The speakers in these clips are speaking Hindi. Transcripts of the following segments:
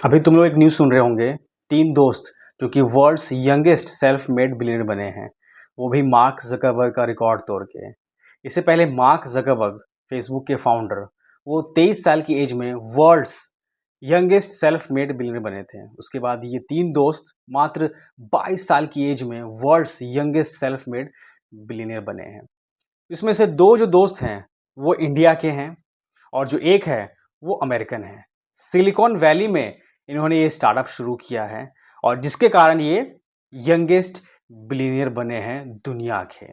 अभी तुम लोग एक न्यूज़ सुन रहे होंगे। 3 दोस्त जो कि world's youngest self made billionaire बने हैं, वो भी मार्क ज़करबर्ग का रिकॉर्ड तोड़ के। इससे पहले मार्क ज़करबर्ग, फेसबुक के फाउंडर, वो 23 साल की एज में world's youngest self made billionaire बने थे। उसके बाद ये 3 दोस्त मात्र 22 साल की एज में world's youngest self made billionaire बने हैं। इसमें से 2 जो दोस्त हैं, वो इंडिया के हैं और जो एक है, वो अमेरिकन है। सिलिकॉन वैली में इन्होंने ये स्टार्टअप शुरू किया है और जिसके कारण ये यंगेस्ट बिलियनियर बने हैं दुनिया के।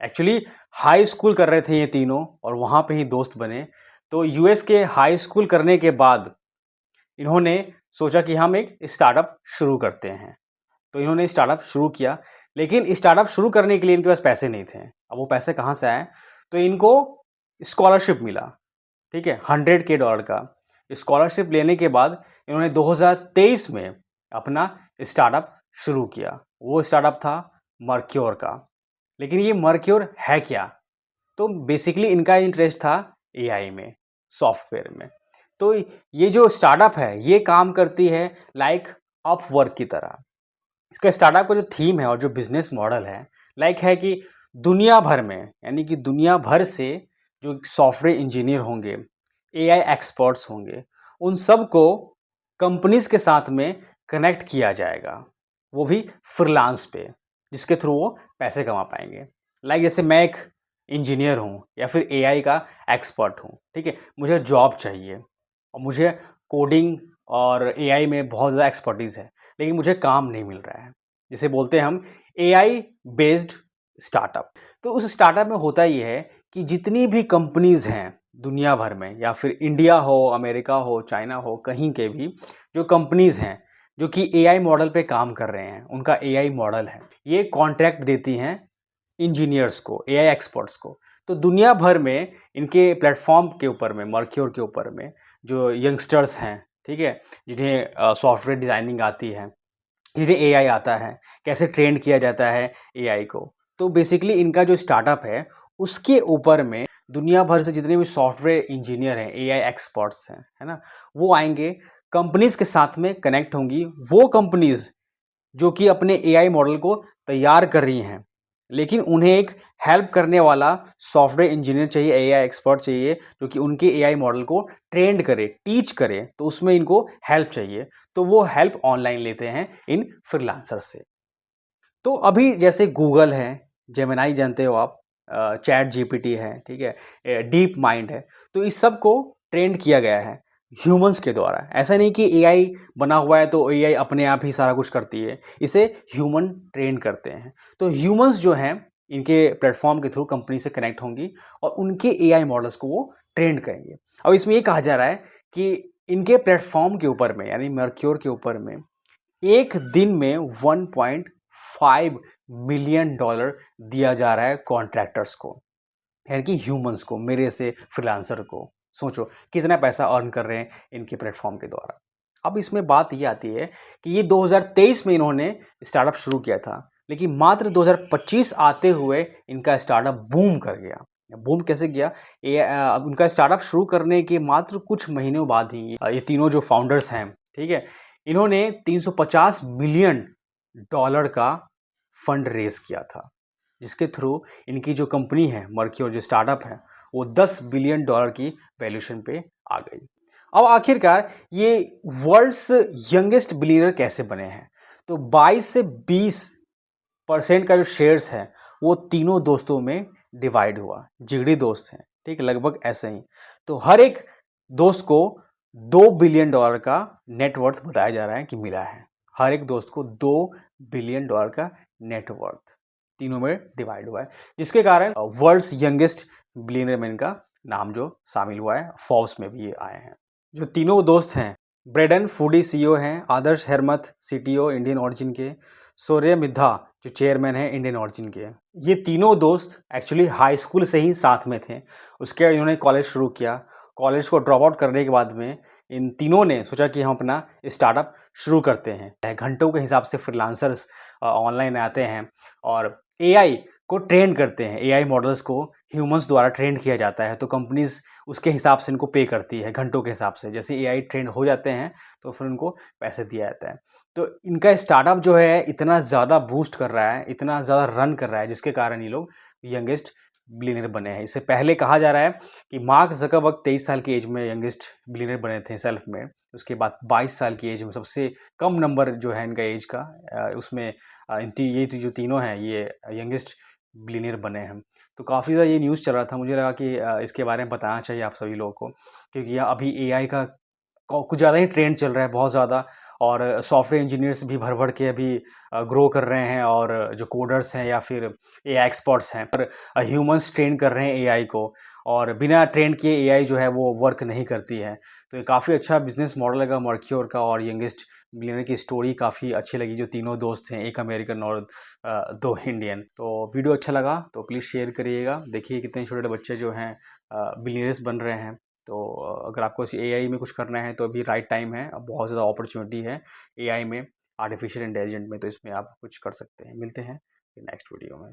एक्चुअली हाई स्कूल कर रहे थे ये तीनों और वहाँ पे ही दोस्त बने। तो यूएस के हाई स्कूल करने के बाद इन्होंने सोचा कि हम एक स्टार्टअप शुरू करते हैं। तो इन्होंने स्टार्टअप शुरू किया, लेकिन स्टार्टअप शुरू करने के लिए इनके पास पैसे नहीं थे। अब वो पैसे कहाँ से आए? तो इनको स्कॉलरशिप मिला, ठीक है, $100K का। स्कॉलरशिप लेने के बाद इन्होंने 2023 में अपना स्टार्टअप शुरू किया। वो स्टार्टअप था मर्क्योर का। लेकिन ये मर्क्योर है क्या? तो बेसिकली इनका इंटरेस्ट था एआई में, सॉफ्टवेयर में। तो ये जो स्टार्टअप है, ये काम करती है लाइक अपवर्क की तरह। इसका स्टार्टअप का जो थीम है और जो बिजनेस मॉडल है, लाइक है कि दुनिया भर में, यानी कि दुनिया भर से जो सॉफ्टवेयर इंजीनियर होंगे, एआई एक्सपर्ट्स होंगे, उन सबको कंपनीज के साथ में कनेक्ट किया जाएगा, वो भी फ्रीलांस पे, जिसके थ्रू वो पैसे कमा पाएंगे। लाइक जैसे मैं एक इंजीनियर हूँ या फिर एआई का एक्सपर्ट हूँ, ठीक है, मुझे जॉब चाहिए और मुझे कोडिंग और एआई में बहुत ज़्यादा एक्सपर्टीज़ है, लेकिन मुझे काम नहीं मिल रहा है। जिसे बोलते हैं हम एआई बेस्ड स्टार्टअप। तो उस स्टार्टअप में होता ये है कि जितनी भी कंपनीज़ हैं दुनिया भर में, या फिर इंडिया हो, अमेरिका हो, चाइना हो, कहीं के भी जो कंपनीज़ हैं जो कि एआई मॉडल पे काम कर रहे हैं, उनका एआई मॉडल है, ये कॉन्ट्रैक्ट देती हैं इंजीनियर्स को, एआई एक्सपर्ट्स को। तो दुनिया भर में इनके प्लेटफॉर्म के ऊपर में, मर्क्योर के ऊपर में, जो यंगस्टर्स हैं, ठीक है, जिन्हें सॉफ्टवेयर डिज़ाइनिंग आती है, जिन्हें एआई आता है, कैसे ट्रेन किया जाता है एआई को। तो बेसिकली इनका जो स्टार्टअप है, उसके ऊपर में दुनिया भर से जितने भी सॉफ्टवेयर इंजीनियर हैं, एआई एक्सपर्ट्स हैं, है ना? वो आएँगे, कंपनीज़ के साथ में कनेक्ट होंगी। वो कंपनीज़ जो कि अपने एआई मॉडल को तैयार कर रही हैं, लेकिन उन्हें एक हेल्प करने वाला सॉफ्टवेयर इंजीनियर चाहिए, एआई एक्सपर्ट चाहिए, जो कि उनके एआई मॉडल को ट्रेंड करे, टीच करे, तो उसमें इनको हेल्प चाहिए। तो वो हेल्प ऑनलाइन लेते हैं इन फ्रीलांसर से। तो अभी जैसे गूगल है, जेमिनी जानते हो आप, चैट जीपीटी है, ठीक है, डीप माइंड है, तो इस सब को ट्रेंड किया गया है ह्यूमंस के द्वारा। ऐसा नहीं कि एआई बना हुआ है तो एआई अपने आप ही सारा कुछ करती है, इसे ह्यूमन ट्रेन करते हैं। तो ह्यूमंस जो हैं, इनके प्लेटफॉर्म के थ्रू कंपनी से कनेक्ट होंगी और उनके एआई मॉडल्स को वो ट्रेंड करेंगे। अब इसमें ये कहा जा रहा है कि इनके प्लेटफॉर्म के ऊपर में, यानी मर्क्योर के ऊपर में, एक दिन में 1.5 मिलियन डॉलर दिया जा रहा है कॉन्ट्रैक्टर्स को, यानी कि ह्यूमंस को, मेरे से फ्रीलांसर को। सोचो कितना पैसा अर्न कर रहे हैं इनके प्लेटफॉर्म के द्वारा। अब इसमें बात ये आती है कि ये 2023 में इन्होंने स्टार्टअप शुरू किया था, लेकिन मात्र 2025 आते हुए इनका स्टार्टअप बूम कर गया। बूम कैसे गया? अब उनका स्टार्टअप शुरू करने के मात्र कुछ महीनों बाद ही ये तीनों जो फाउंडर्स हैं, ठीक है, इन्होंने 350 मिलियन डॉलर का फंड रेज किया था, जिसके थ्रू इनकी जो कंपनी है मर्क्योर, जो स्टार्टअप है, वो 10 बिलियन डॉलर की वैल्यूएशन पे आ गई। अब आखिरकार ये वर्ल्ड्स यंगेस्ट बिलियनर कैसे बने हैं? तो 22 से 20% का जो शेयर्स है, वो तीनों दोस्तों में डिवाइड हुआ। जिगरी दोस्त हैं, ठीक है, लगभग ऐसे ही। तो हर एक दोस्त को 2 बिलियन डॉलर का नेटवर्थ बताया जा रहा है कि मिला है। हर एक दोस्त को 2 बिलियन डॉलर का नेटवर्थ तीनों में डिवाइड हुआ है, जिसके कारण वर्ल्ड्स यंगेस्ट बिलियनर में इनका नाम जो शामिल हुआ है, फोर्ब्स में भी ये आए हैं। जो तीनों दोस्त हैं, ब्रेडन फूडी सीईओ हैं, आदर्श हेरमथ सीटीओ इंडियन ओरिजिन के, सूर्य मिधा जो चेयरमैन है इंडियन ओरिजिन के। ये तीनों दोस्त एक्चुअली हाई स्कूल से ही साथ में थे। उसके बाद इन्होंने कॉलेज शुरू किया। कॉलेज को ड्रॉप आउट करने के बाद में इन तीनों ने सोचा कि हम अपना स्टार्टअप शुरू करते हैं। घंटों के हिसाब से फ्रीलांसर्स ऑनलाइन आते हैं और एआई को ट्रेन करते हैं, एआई मॉडल्स को ह्यूमन्स द्वारा ट्रेंड किया जाता है, तो कंपनीज़ उसके हिसाब से इनको पे करती है, घंटों के हिसाब से। जैसे एआई ट्रेंड हो जाते हैं, तो फिर उनको पैसे दिया जाता है। तो इनका स्टार्टअप जो है इतना ज़्यादा बूस्ट कर रहा है, इतना ज़्यादा रन कर रहा है, जिसके कारण ये लोग यंगेस्ट बिलियनेयर बने हैं। इससे पहले कहा जा रहा है कि मार्क ज़करबर्ग 23 साल की एज में यंगेस्ट बिलियनेयर बने थे सेल्फ मेड। उसके बाद 22 साल की एज में सबसे कम नंबर जो है इनका एज का उसमें इनती ये जो तीनों हैं ये यंगेस्ट बिलियनेयर बने हैं। तो काफ़ी ज़्यादा ये न्यूज़ चल रहा था, मुझे लगा कि इसके बारे में बताना चाहिए आप सभी लोगों को, क्योंकि अभी एआई का कुछ ज़्यादा ही ट्रेंड चल रहा है, बहुत ज़्यादा। और सॉफ्टवेयर इंजीनियर्स भी भर-भर के अभी ग्रो कर रहे हैं, और जो कोडर्स हैं या फिर एआई एक्सपर्ट्स हैं, पर ह्यूमन्स ट्रेन कर रहे हैं एआई को, और बिना ट्रेन किए एआई जो है वो वर्क नहीं करती है। तो ये काफ़ी अच्छा बिज़नेस मॉडल लगा मर्क्योर का, और यंगेस्ट बिलियनेयर की स्टोरी काफ़ी अच्छी लगी, जो तीनों दोस्त हैं, एक अमेरिकन और 2 इंडियन। तो वीडियो अच्छा लगा तो प्लीज़ शेयर करिएगा। देखिए कितने छोटे-छोटे बच्चे जो हैं बिलियनेयर्स बन रहे हैं। तो अगर आपको एआई में कुछ करना है तो अभी राइट टाइम है। अब बहुत ज़्यादा अपॉर्च्युनिटी है एआई में, आर्टिफिशियल इंटेलिजेंट में, तो इसमें आप कुछ कर सकते हैं। मिलते हैं नेक्स्ट वीडियो में।